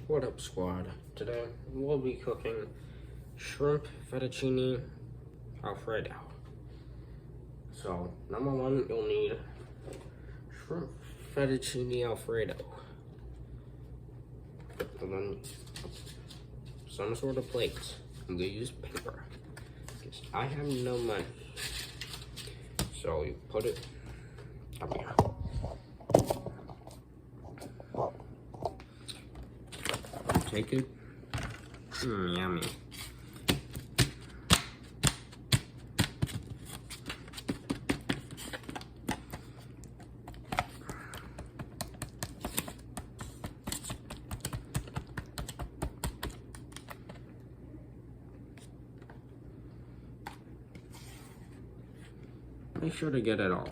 What up, squad? Today we'll be cooking shrimp fettuccine alfredo. So, number one, you'll need shrimp fettuccine alfredo. And then some sort of plate. I'm gonna use paper because I have no money. So you put it up here. Take it. Yummy. Make sure to get it all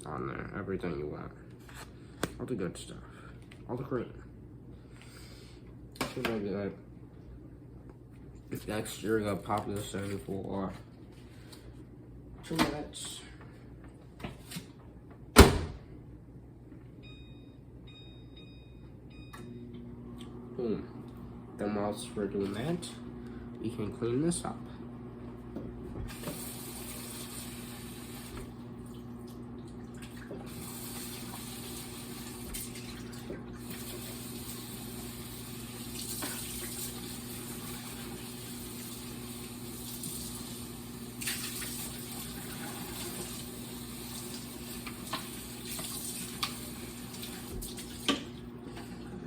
on there, everything you want. All the good stuff, all the cream. So maybe like next you're gonna pop this in for 2 minutes. Boom. Then whilst we're doing that, we can clean this up.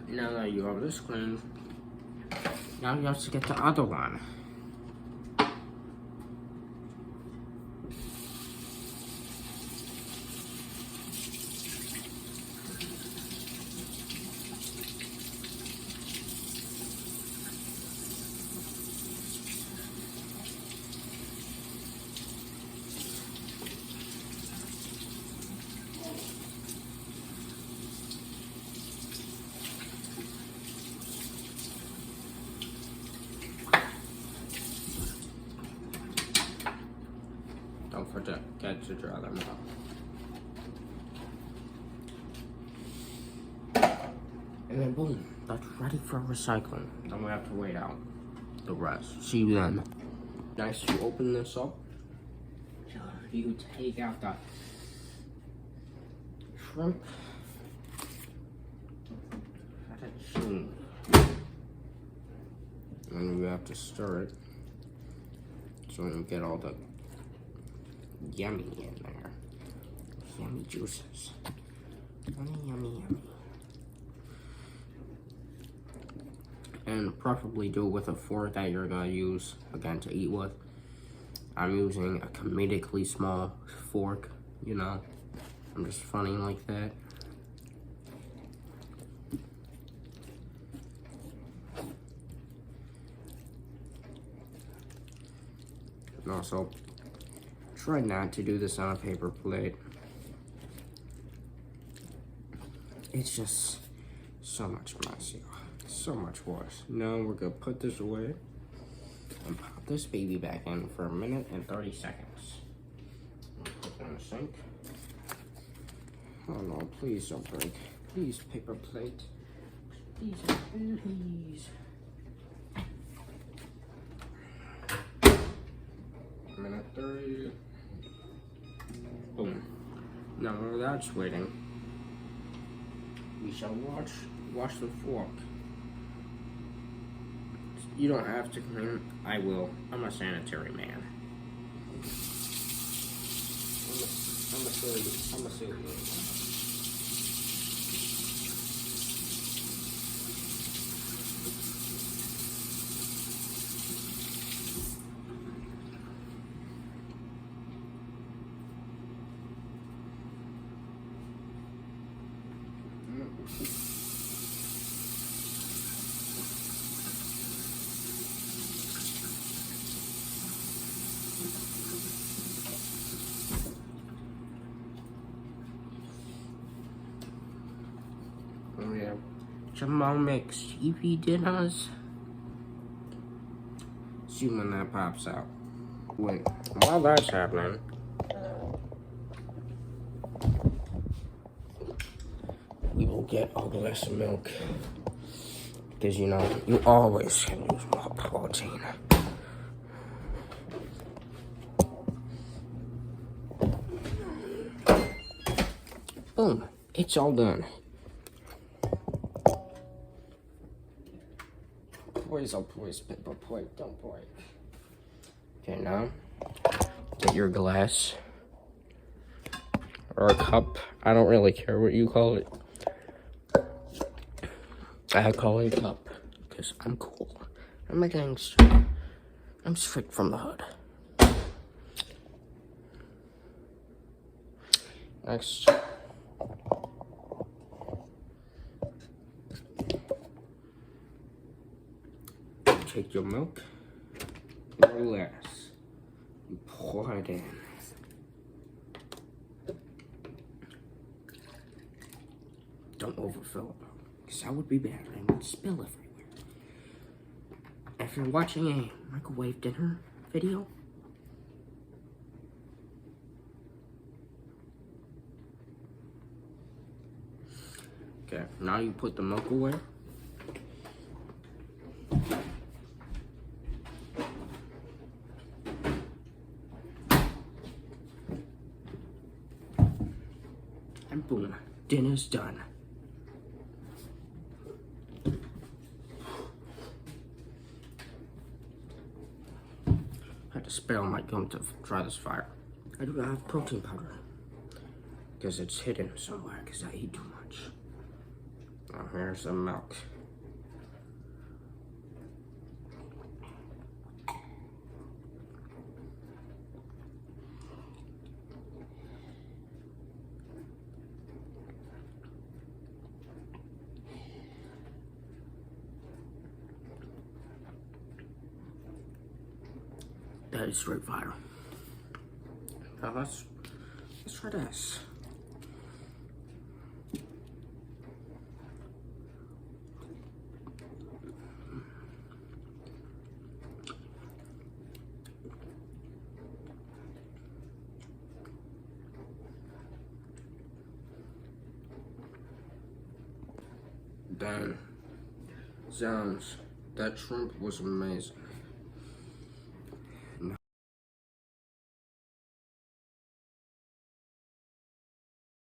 Now that you have this cleaned, now you have to get the other one. Don't forget to dry them out. And then boom, that's ready for recycling. Then we have to wait out the rest. See you then. Nice, you open this up. You take out the shrimp fettuccine. And we have to stir it so you get all the yummy in there. Yummy juices. Yummy, yummy, yummy. And preferably do it with a fork that you're gonna use again to eat with. I'm using a comedically small fork, you know. I'm just funny like that. And also, try not to do this on a paper plate. It's just so much messier, so much worse. Now we're gonna put this away and pop this baby back in for 1 minute and 30 seconds. Put it in the sink. Oh no, please don't break. Please, paper plate. Please, please. 1 minute 30. Boom. Now while that's waiting, we shall wash the fork. You don't have to clean. I will. I'm a sanitary man. I'm a serious. We have Jamal makes TV dinners. See when that pops out. Wait, while that's happening, we will get a glass of milk. because you know you always can use more protein. Boom, it's all done. Please, paper plate, don't break. Okay, now get your glass or a cup. I don't really care what you call it. I call it a cup because I'm cool. I'm a gangster. I'm straight from the hood. Next. Take your milk, relax, and pour it in. Don't overfill it, because that would be bad and it would spill everywhere. If you're watching a microwave dinner video, okay, now you put the milk away. And boom, dinner's done. I had to spare my gum to try this fire. I do not have protein powder because it's hidden somewhere because I eat too much. Now here's the milk. That is straight fire. Now let's try this. Dang. Sounds. That shrimp was amazing.